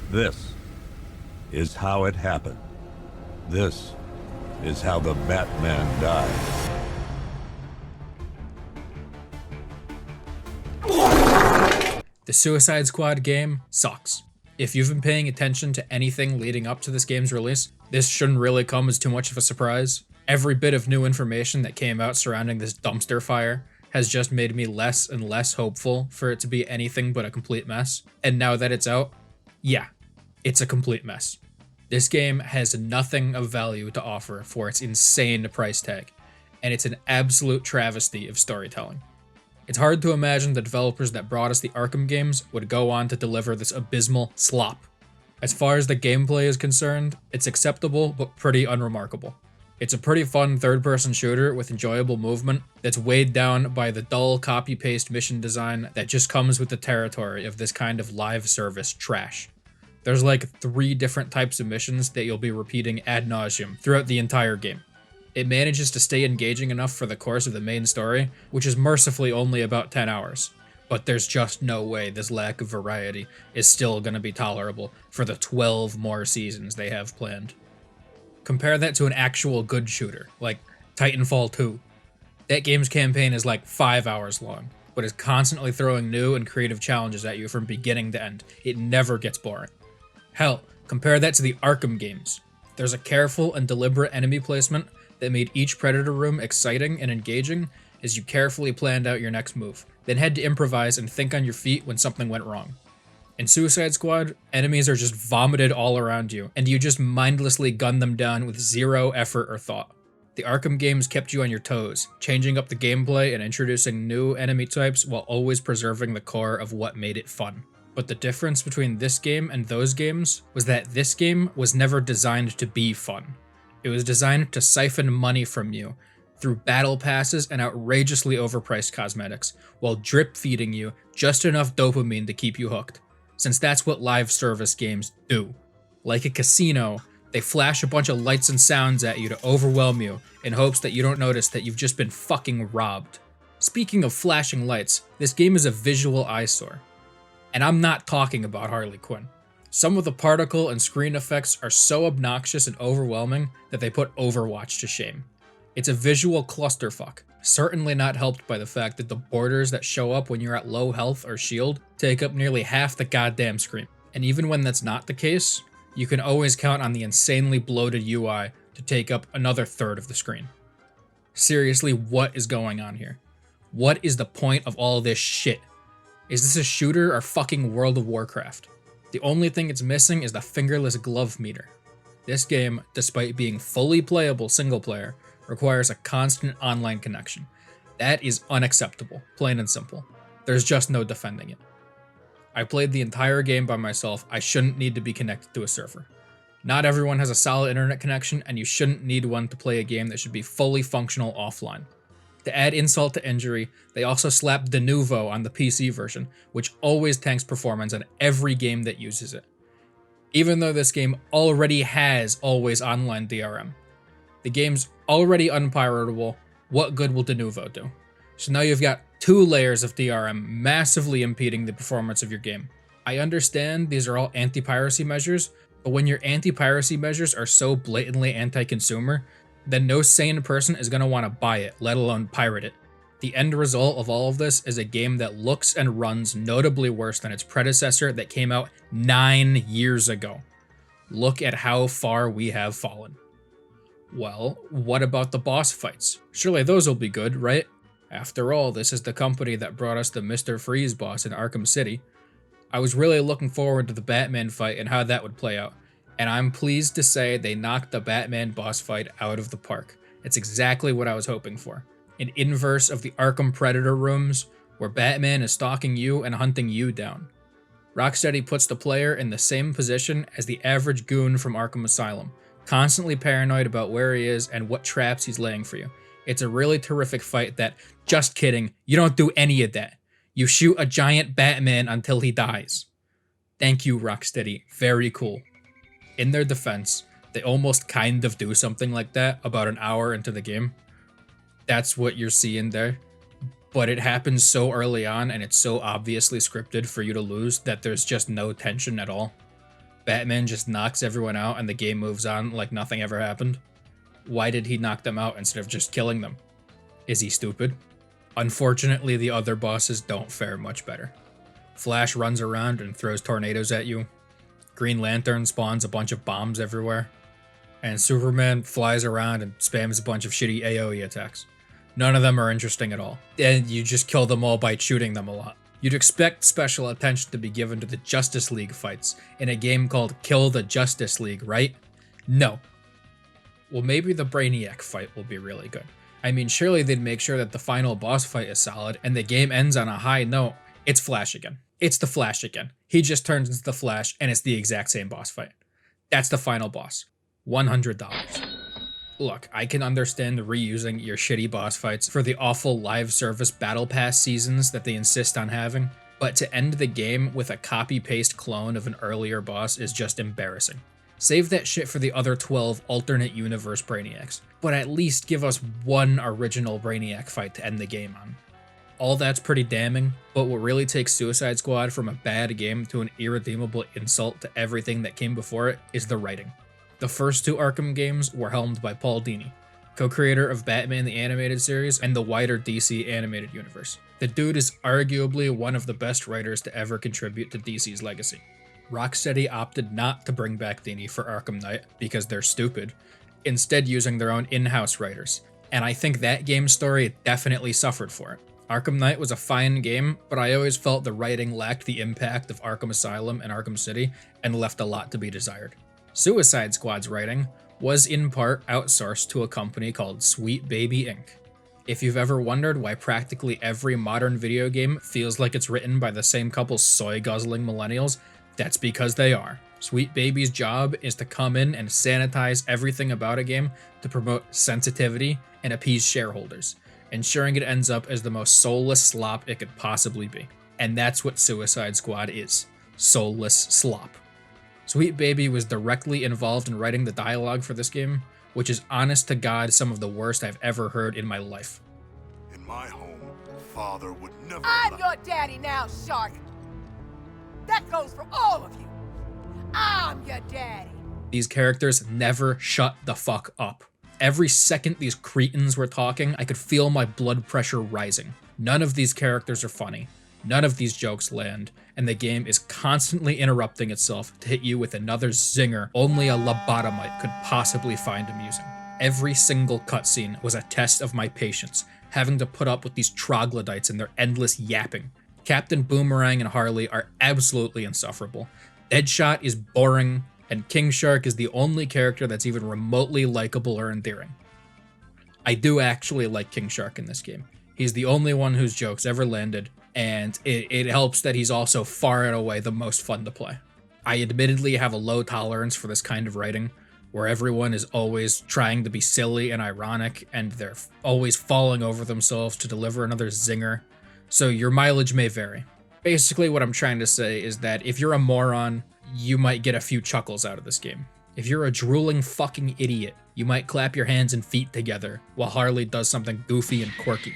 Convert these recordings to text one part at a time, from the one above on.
This is how it happened. This is how the Batman died. The Suicide Squad game sucks. If you've been paying attention to anything leading up to this game's release, this shouldn't really come as too much of a surprise. Every bit of new information that came out surrounding this dumpster fire has just made me less and less hopeful for it to be anything but a complete mess. And now that it's out, yeah, it's a complete mess. This game has nothing of value to offer for its insane price tag, and it's an absolute travesty of storytelling. It's hard to imagine the developers that brought us the Arkham games would go on to deliver this abysmal slop. As far as the gameplay is concerned, it's acceptable but pretty unremarkable. It's a pretty fun third-person shooter with enjoyable movement that's weighed down by the dull copy-paste mission design that just comes with the territory of this kind of live service trash. There's like 3 different types of missions that you'll be repeating ad nauseum throughout the entire game. It manages to stay engaging enough for the course of the main story, which is mercifully only about 10 hours. But there's just no way this lack of variety is still going to be tolerable for the 12 more seasons they have planned. Compare that to an actual good shooter, like Titanfall 2. That game's campaign is like 5 hours long, but is constantly throwing new and creative challenges at you from beginning to end. It never gets boring. Hell, compare that to the Arkham games. There's a careful and deliberate enemy placement that made each Predator room exciting and engaging as you carefully planned out your next move, then had to improvise and think on your feet when something went wrong. In Suicide Squad, enemies are just vomited all around you, and you just mindlessly gun them down with zero effort or thought. The Arkham games kept you on your toes, changing up the gameplay and introducing new enemy types while always preserving the core of what made it fun. But the difference between this game and those games was that this game was never designed to be fun. It was designed to siphon money from you through battle passes and outrageously overpriced cosmetics, while drip feeding you just enough dopamine to keep you hooked, since that's what live service games do. Like a casino, they flash a bunch of lights and sounds at you to overwhelm you in hopes that you don't notice that you've just been fucking robbed. Speaking of flashing lights, this game is a visual eyesore. And I'm not talking about Harley Quinn. Some of the particle and screen effects are so obnoxious and overwhelming that they put Overwatch to shame. It's a visual clusterfuck, certainly not helped by the fact that the borders that show up when you're at low health or shield take up nearly half the goddamn screen. And even when that's not the case, you can always count on the insanely bloated UI to take up another third of the screen. Seriously, what is going on here? What is the point of all this shit? Is this a shooter or fucking World of Warcraft? The only thing it's missing is the fingerless glove meter. This game, despite being fully playable single player, requires a constant online connection. That is unacceptable, plain and simple. There's just no defending it. I played the entire game by myself. I shouldn't need to be connected to a server. Not everyone has a solid internet connection, and you shouldn't need one to play a game that should be fully functional offline. To add insult to injury, they also slapped de nouveau on the PC version, which always tanks performance on every game that uses it. Even though this game already has always online DRM. The game's already unpiratable, what good will de nouveau do? So now you've got 2 layers of DRM massively impeding the performance of your game. I understand these are all anti-piracy measures, but when your anti-piracy measures are so blatantly anti-consumer, then no sane person is going to want to buy it, let alone pirate it. The end result of all of this is a game that looks and runs notably worse than its predecessor that came out 9 years ago. Look at how far we have fallen. Well, what about the boss fights? Surely those will be good, right? After all, this is the company that brought us the Mr. Freeze boss in Arkham City. I was really looking forward to the Batman fight and how that would play out. And I'm pleased to say they knocked the Batman boss fight out of the park. It's exactly what I was hoping for. An inverse of the Arkham Predator rooms, where Batman is stalking you and hunting you down. Rocksteady puts the player in the same position as the average goon from Arkham Asylum, constantly paranoid about where he is and what traps he's laying for you. It's a really terrific fight that, just kidding, you don't do any of that. You shoot a giant Batman until he dies. Thank you, Rocksteady. Very cool. In their defense, they almost kind of do something like that about an hour into the game. That's what you're seeing there. But it happens so early on and it's so obviously scripted for you to lose that there's just no tension at all. Batman just knocks everyone out and the game moves on like nothing ever happened. Why did he knock them out instead of just killing them? Is he stupid? Unfortunately, the other bosses don't fare much better. Flash runs around and throws tornadoes at you. Green Lantern spawns a bunch of bombs everywhere. And Superman flies around and spams a bunch of shitty AoE attacks. None of them are interesting at all. And you just kill them all by shooting them a lot. You'd expect special attention to be given to the Justice League fights in a game called Kill the Justice League, right? No. Well, maybe the Brainiac fight will be really good. I mean, surely they'd make sure that the final boss fight is solid and the game ends on a high note. It's Flash again. It's the Flash again. He just turns into the Flash and it's the exact same boss fight. That's the final boss. $100. Look, I can understand reusing your shitty boss fights for the awful live service battle pass seasons that they insist on having, but to end the game with a copy-paste clone of an earlier boss is just embarrassing. Save that shit for the other 12 alternate universe Brainiacs, but at least give us one original Brainiac fight to end the game on. All that's pretty damning, but what really takes Suicide Squad from a bad game to an irredeemable insult to everything that came before it is the writing. The first two Arkham games were helmed by Paul Dini, co-creator of Batman the Animated Series and the wider DC animated universe. The dude is arguably one of the best writers to ever contribute to DC's legacy. Rocksteady opted not to bring back Dini for Arkham Knight because they're stupid, instead using their own in-house writers, and I think that game's story definitely suffered for it. Arkham Knight was a fine game, but I always felt the writing lacked the impact of Arkham Asylum and Arkham City and left a lot to be desired. Suicide Squad's writing was in part outsourced to a company called Sweet Baby Inc. If you've ever wondered why practically every modern video game feels like it's written by the same couple soy-guzzling millennials, that's because they are. Sweet Baby's job is to come in and sanitize everything about a game to promote sensitivity and appease shareholders, ensuring it ends up as the most soulless slop it could possibly be. And that's what Suicide Squad is. Soulless slop. Sweet Baby was directly involved in writing the dialogue for this game, which is honest to God some of the worst I've ever heard in my life. In my home, father would never I'm your daddy now, Shark. That goes for all of you. I'm your daddy. These characters never shut the fuck up. Every second these cretins were talking, I could feel my blood pressure rising. None of these characters are funny. None of these jokes land, and the game is constantly interrupting itself to hit you with another zinger only a lobotomite could possibly find amusing. Every single cutscene was a test of my patience, having to put up with these troglodytes and their endless yapping. Captain Boomerang and Harley are absolutely insufferable. Deadshot is boring, and King Shark is the only character that's even remotely likable or endearing. I do actually like King Shark in this game. He's the only one whose jokes ever landed, and it helps that he's also far and away the most fun to play. I admittedly have a low tolerance for this kind of writing, where everyone is always trying to be silly and ironic, and they're always falling over themselves to deliver another zinger, so your mileage may vary. Basically what I'm trying to say is that if you're a moron, you might get a few chuckles out of this game. If you're a drooling fucking idiot, you might clap your hands and feet together while Harley does something goofy and quirky.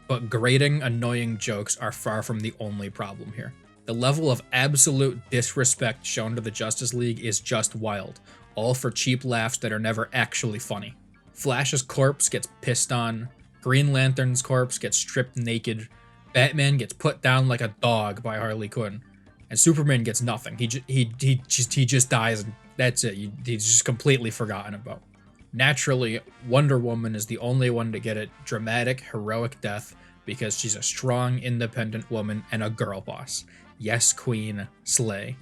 But grating, annoying jokes are far from the only problem here. The level of absolute disrespect shown to the Justice League is just wild, all for cheap laughs that are never actually funny. Flash's corpse gets pissed on, Green Lantern's corpse gets stripped naked, Batman gets put down like a dog by Harley Quinn, and Superman gets nothing. He just dies and that's it. He's just completely forgotten about. Naturally, Wonder Woman is the only one to get a dramatic, heroic death because she's a strong, independent woman and a girl boss. Yes, queen, slay.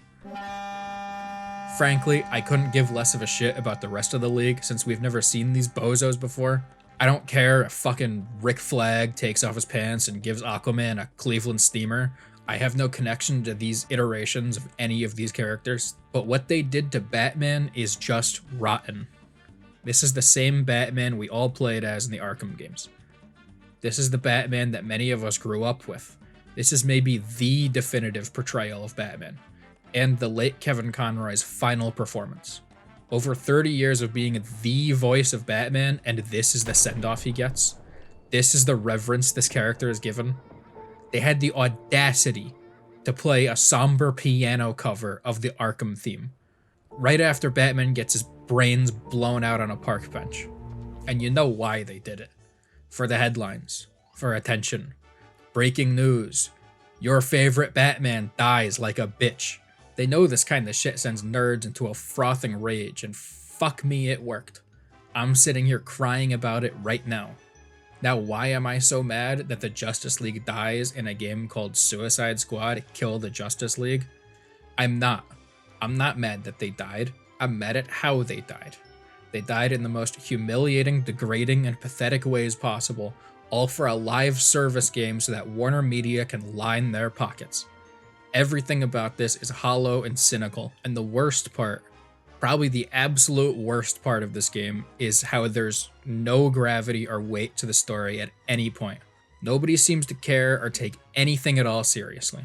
Frankly, I couldn't give less of a shit about the rest of the league since we've never seen these bozos before. I don't care if fucking Rick Flag takes off his pants and gives Aquaman a Cleveland steamer. I have no connection to these iterations of any of these characters, but what they did to Batman is just rotten. This is the same Batman we all played as in the Arkham games. This is the Batman that many of us grew up with. This is maybe the definitive portrayal of Batman, and the late Kevin Conroy's final performance. Over 30 years of being the voice of Batman, and this is the send-off he gets. This is the reverence this character is given. They had the audacity to play a somber piano cover of the Arkham theme, right after Batman gets his brains blown out on a park bench. And you know why they did it. For the headlines, for attention. Breaking news. Your favorite Batman dies like a bitch. They know this kind of shit sends nerds into a frothing rage, and fuck me, it worked. I'm sitting here crying about it right now. Now, why am I so mad that the Justice League dies in a game called Suicide Squad: Kill the Justice League? I'm not. I'm not mad that they died. I'm mad at how they died. They died in the most humiliating, degrading, and pathetic ways possible, all for a live service game so that Warner Media can line their pockets. Everything about this is hollow and cynical, and the worst part, probably the absolute worst part of this game, is how there's no gravity or weight to the story at any point. Nobody seems to care or take anything at all seriously.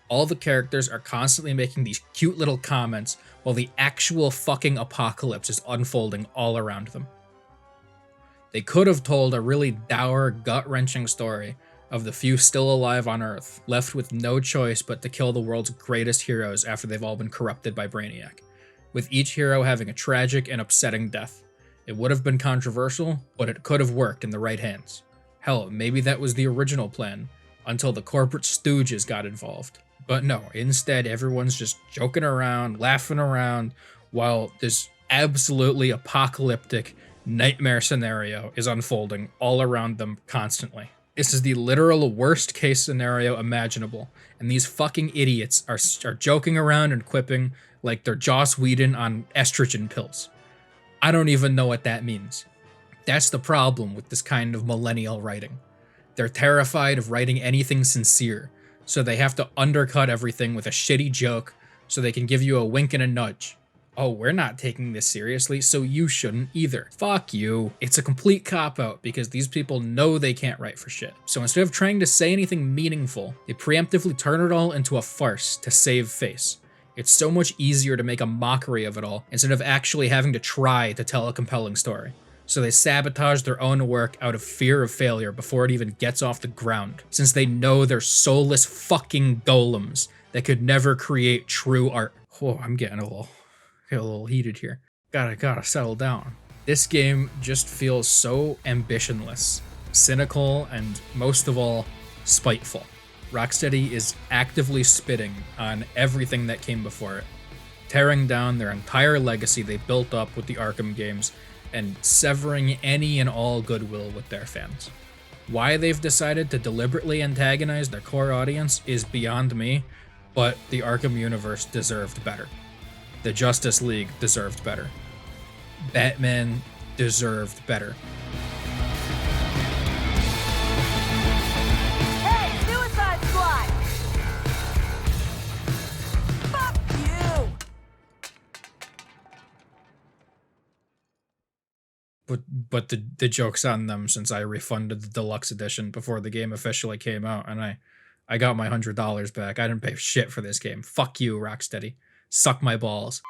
All the characters are constantly making these cute little comments while the actual fucking apocalypse is unfolding all around them. They could have told a really dour, gut-wrenching story of the few still alive on Earth, left with no choice but to kill the world's greatest heroes after they've all been corrupted by Brainiac, with each hero having a tragic and upsetting death. It would have been controversial, but it could have worked in the right hands. Hell, maybe that was the original plan, until the corporate stooges got involved. But no, instead everyone's just joking around, laughing around, while this absolutely apocalyptic nightmare scenario is unfolding all around them constantly. This is the literal worst case scenario imaginable, and these fucking idiots are joking around and quipping like they're Joss Whedon on estrogen pills. I don't even know what that means. That's the problem with this kind of millennial writing. They're terrified of writing anything sincere, so they have to undercut everything with a shitty joke so they can give you a wink and a nudge. Oh, we're not taking this seriously, so you shouldn't either. Fuck you. It's a complete cop-out because these people know they can't write for shit. So instead of trying to say anything meaningful, they preemptively turn it all into a farce to save face. It's so much easier to make a mockery of it all instead of actually having to try to tell a compelling story. So they sabotage their own work out of fear of failure before it even gets off the ground, since they know they're soulless fucking golems that could never create true art. Oh, I'm getting a little heated here. Gotta settle down. This game just feels so ambitionless, cynical, and most of all, spiteful. Rocksteady is actively spitting on everything that came before it, tearing down their entire legacy they built up with the Arkham games, and severing any and all goodwill with their fans. Why they've decided to deliberately antagonize their core audience is beyond me, but the Arkham universe deserved better. The Justice League deserved better. Batman deserved better. Hey, Suicide Squad! Fuck you! But the joke's on them, since I refunded the deluxe edition before the game officially came out, and I got my $100 back. I didn't pay shit for this game. Fuck you, Rocksteady. Suck my balls.